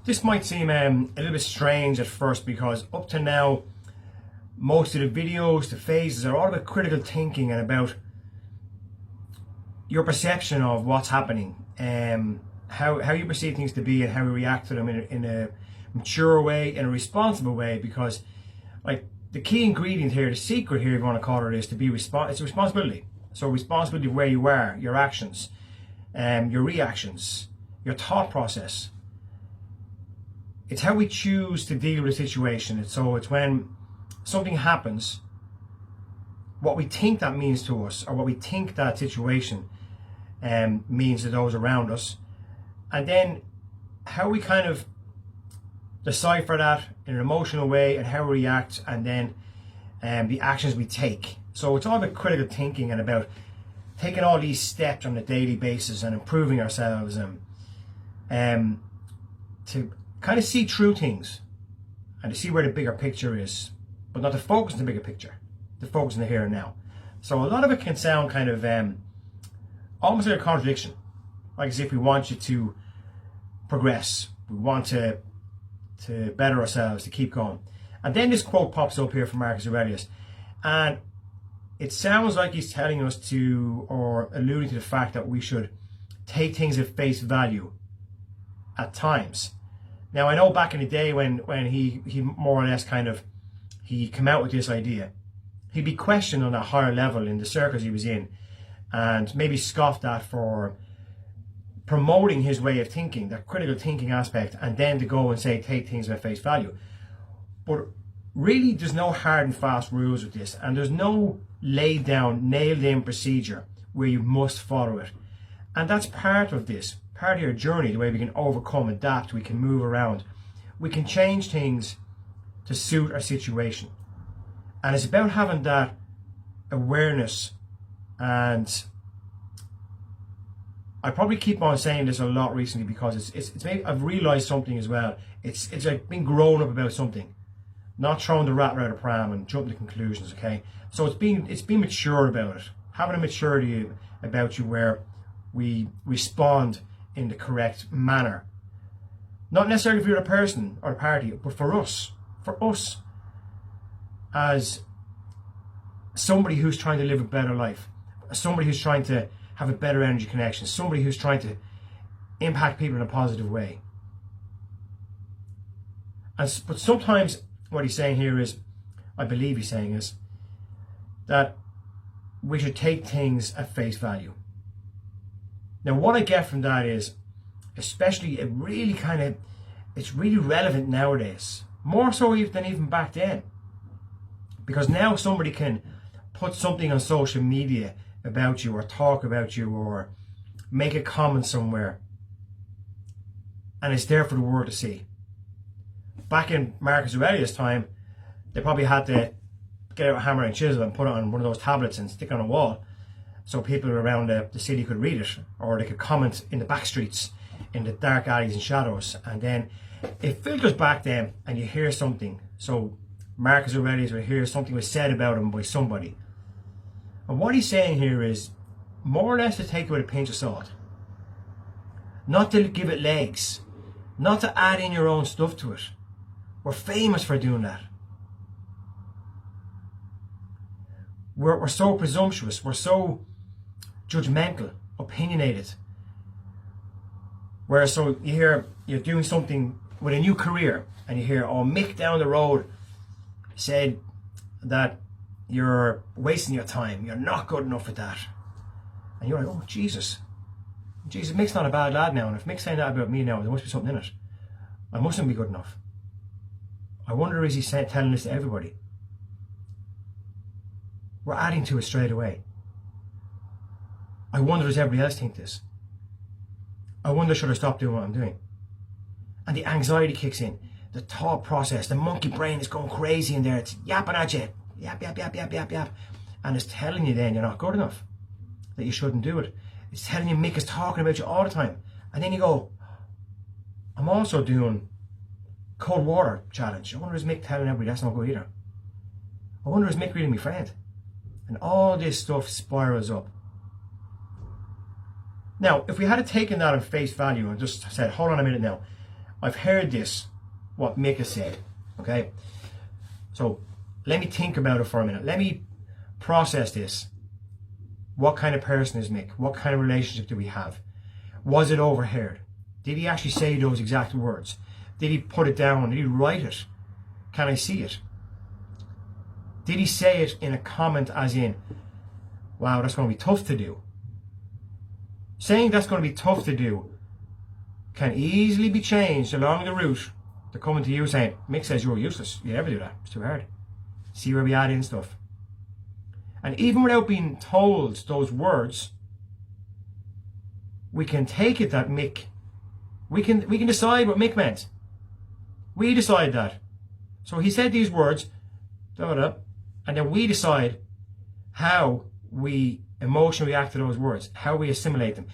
This might seem a little bit strange at first, because up to now, most of the videos, the phases are all about critical thinking and about your perception of what's happening, how you perceive things to be and how you react to them in a mature way, in a responsible way. Because like the key ingredient here, the secret here, if you want to call it, is to be it's responsibility. So responsibility of where you are, your actions, your reactions, your thought process. It's how we choose to deal with a situation. It's when something happens, what we think that means to us, or what we think that situation means to those around us, and then how we kind of decipher that in an emotional way, and how we react, and then the actions we take. So it's all about critical thinking and about taking all these steps on a daily basis and improving ourselves, and to kind of see through things and to see where the bigger picture is, but not to focus on the bigger picture, to focus on the here and now. So a lot of it can sound kind of almost like a contradiction, like as if we want you to progress, we want to better ourselves, to keep going. And then this quote pops up here from Marcus Aurelius, and it sounds like he's telling us to, or alluding to the fact that we should take things at face value at times. Now, I know back in the day when he more or less kind of, he came out with this idea, he'd be questioned on a higher level in the circles he was in, and maybe scoffed at for promoting his way of thinking, that critical thinking aspect, and then to go and say take things at face value. But really, there's no hard and fast rules with this, and there's no laid down, nailed in procedure where you must follow it. And that's part of this, part of your journey, the way we can overcome, adapt, we can move around, we can change things to suit our situation. And it's about having that awareness. And I probably keep on saying this a lot recently, because it's maybe I've realized something as well. It's like being grown up about something, not throwing the rat out of the pram and jumping to conclusions. Okay, so it's being mature about it, having a maturity about you where we respond in the correct manner, not necessarily for the other person or the party, but for us as somebody who's trying to live a better life, somebody who's trying to have a better energy connection, somebody who's trying to impact people in a positive way. But sometimes what he's saying here is, I believe he's saying is, that we should take things at face value. Now, what I get from that is, especially it's really relevant nowadays, more so than even back then. Because now somebody can put something on social media about you, or talk about you, or make a comment somewhere, and it's there for the world to see. Back in Marcus Aurelius' time, they probably had to get out a hammer and chisel and put it on one of those tablets and stick it on a wall, so people around the city could read it, or they could comment in the back streets, in the dark alleys and shadows. And then it filters back then, and you hear something. So Marcus Aurelius would hear something was said about him by somebody. And what he's saying here is more or less to take it with a pinch of salt. Not to give it legs. Not to add in your own stuff to it. We're famous for doing that. We're so presumptuous. We're so judgmental, opinionated. Whereas, so you hear you're doing something with a new career, and you hear, oh, Mick down the road said that you're wasting your time, you're not good enough at that. And you're like, oh, Jesus, Mick's not a bad lad now, and if Mick's saying that about me now, there must be something in it. I mustn't be good enough. I wonder, is he telling this to everybody? We're adding to it straight away. I wonder, does everybody else think this? I wonder, should I stop doing what I'm doing? And the anxiety kicks in, the thought process, the monkey brain is going crazy in there. It's yapping at you, yap, yap, yap, yap, yap, yap. And it's telling you then you're not good enough, that you shouldn't do it. It's telling you Mick is talking about you all the time. And then you go, I'm also doing cold water challenge. I wonder, is Mick telling everybody that's not good either? I wonder, is Mick really my friend? And all this stuff spirals up. Now, if we had taken that on face value and just said, hold on a minute now, I've heard this, what Mick has said, okay? So let me think about it for a minute. Let me process this. What kind of person is Mick? What kind of relationship do we have? Was it overheard? Did he actually say those exact words? Did he put it down? Did he write it? Can I see it? Did he say it in a comment as in, wow, that's going to be tough to do? Saying that's going to be tough to do can easily be changed along the route to coming to you saying, Mick says you're useless. You never do that. It's too hard. See where we add in stuff. And even without being told those words, we can take it that Mick, we can decide what Mick meant. We decide that. So he said these words, and then we decide how we emotionally react to those words, how we assimilate them,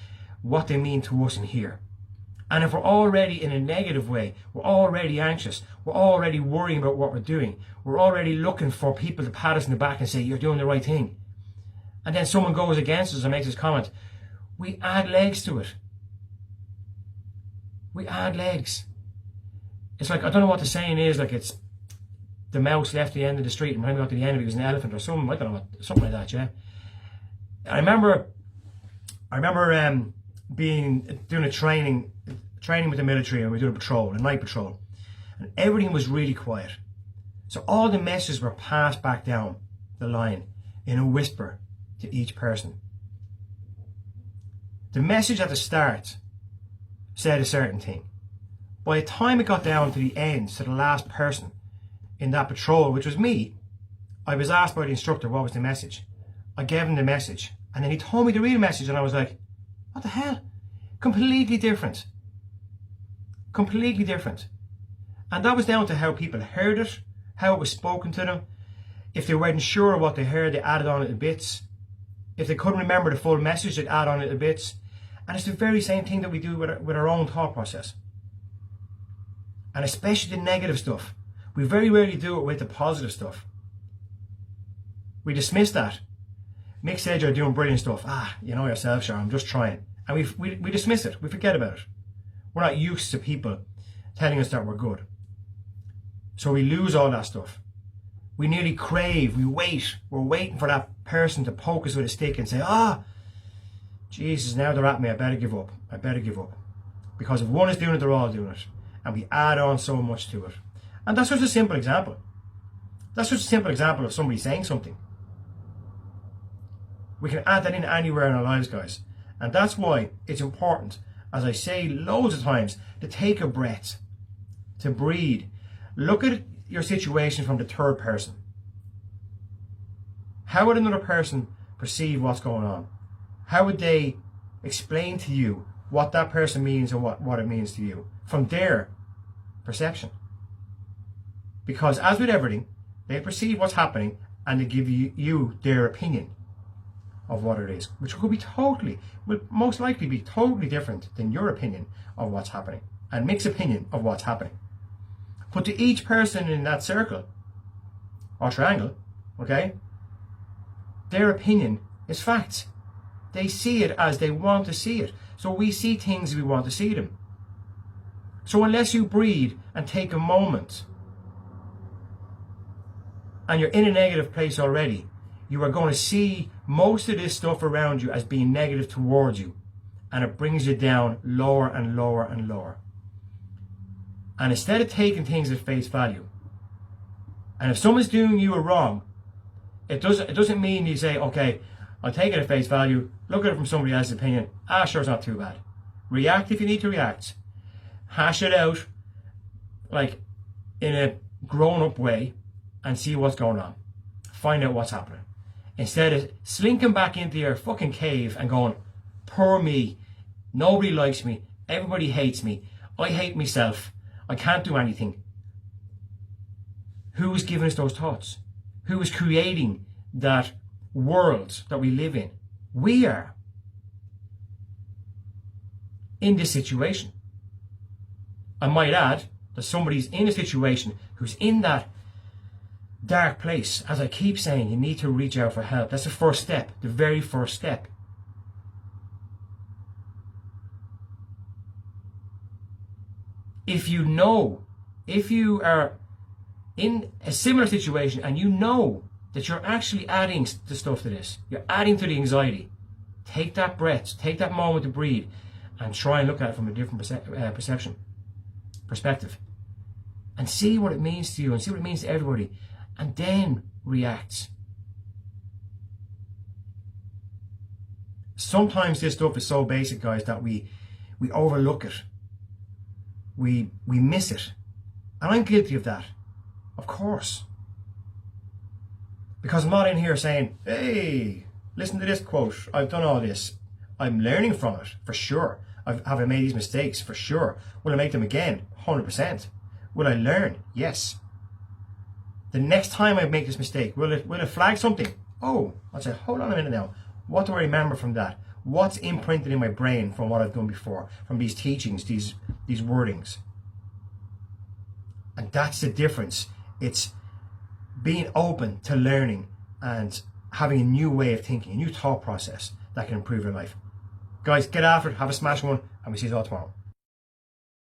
what they mean to us in here. And if we're already in a negative way, we're already anxious, we're already worrying about what we're doing, we're already looking for people to pat us in the back and say, you're doing the right thing. And then someone goes against us and makes this comment, we add legs to it. We add legs. It's like, I don't know what the saying is, like it's the mouse left the end of the street and when we got to the end of it was an elephant or something, I don't know, something like that, yeah. I remember doing a training with the military, and we did a night patrol, and everything was really quiet. So all the messages were passed back down the line in a whisper to each person. The message at the start said a certain thing. By the time it got down to the end, to the last person in that patrol, which was me, I was asked by the instructor what was the message. I gave him the message, and then he told me the real message, and I was like, what the hell? Completely different. Completely different. And that was down to how people heard it, how it was spoken to them. If they weren't sure what they heard, they added on little bits. If they couldn't remember the full message, they'd add on little bits. And it's the very same thing that we do with our own thought process. And especially the negative stuff. We very rarely do it with the positive stuff. We dismiss that. Mick said you're doing brilliant stuff. You know yourself, sure, I'm just trying. And we dismiss it. We forget about it. We're not used to people telling us that we're good. So we lose all that stuff. We nearly crave, we wait. We're waiting for that person to poke us with a stick and say, Jesus, now they're at me, I better give up. I better give up. Because if one is doing it, they're all doing it. And we add on so much to it. And that's just a simple example. That's just a simple example of somebody saying something. We can add that in anywhere in our lives, guys. And that's why it's important, as I say loads of times, to take a breath, to breathe. Look at your situation from the third person. How would another person perceive what's going on? How would they explain to you what that person means and what it means to you from their perception? Because as with everything, they perceive what's happening and they give you their opinion of what it is, which will most likely be totally different than your opinion of what's happening and Mick's opinion of what's happening. But to each person in that circle or triangle, okay, their opinion is fact. They see it as they want to see it. So we see things as we want to see them. So unless you breathe and take a moment and you're in a negative place already, you are going to see most of this stuff around you as being negative towards you, and it brings you down lower and lower and lower. And instead of taking things at face value, and if someone's doing you a wrong, it doesn't mean you say, okay, I'll take it at face value, look at it from somebody else's opinion, sure, it's not too bad. React if you need to react. Hash it out like in a grown-up way and see what's going on. Find out what's happening. Instead of slinking back into your fucking cave and going, poor me, nobody likes me, everybody hates me, I hate myself, I can't do anything. Who is giving us those thoughts? Who is creating that world that we live in? We are. In this situation. I might add that somebody's in a situation who's in that dark place. As I keep saying, you need to reach out for help. That's the first step, the very first step. if you are in a similar situation and you know that you're actually adding the stuff to this, you're adding to the anxiety, take that breath, take that moment to breathe, and try and look at it from a different perspective, and see what it means to you and see what it means to everybody, and then react. Sometimes this stuff is so basic, guys, that we overlook it. We miss it. And I'm guilty of that. Of course. Because I'm not in here saying, hey, listen to this quote. I've done all this. I'm learning from it, for sure. Have I made these mistakes? For sure. Will I make them again? 100%. Will I learn? Yes. The next time I make this mistake, will it flag something? Oh, I'll say, hold on a minute now. What do I remember from that? What's imprinted in my brain from what I've done before, from these teachings, these wordings? And that's the difference. It's being open to learning and having a new way of thinking, a new thought process that can improve your life. Guys, get after it, have a smash one, and we see you all tomorrow.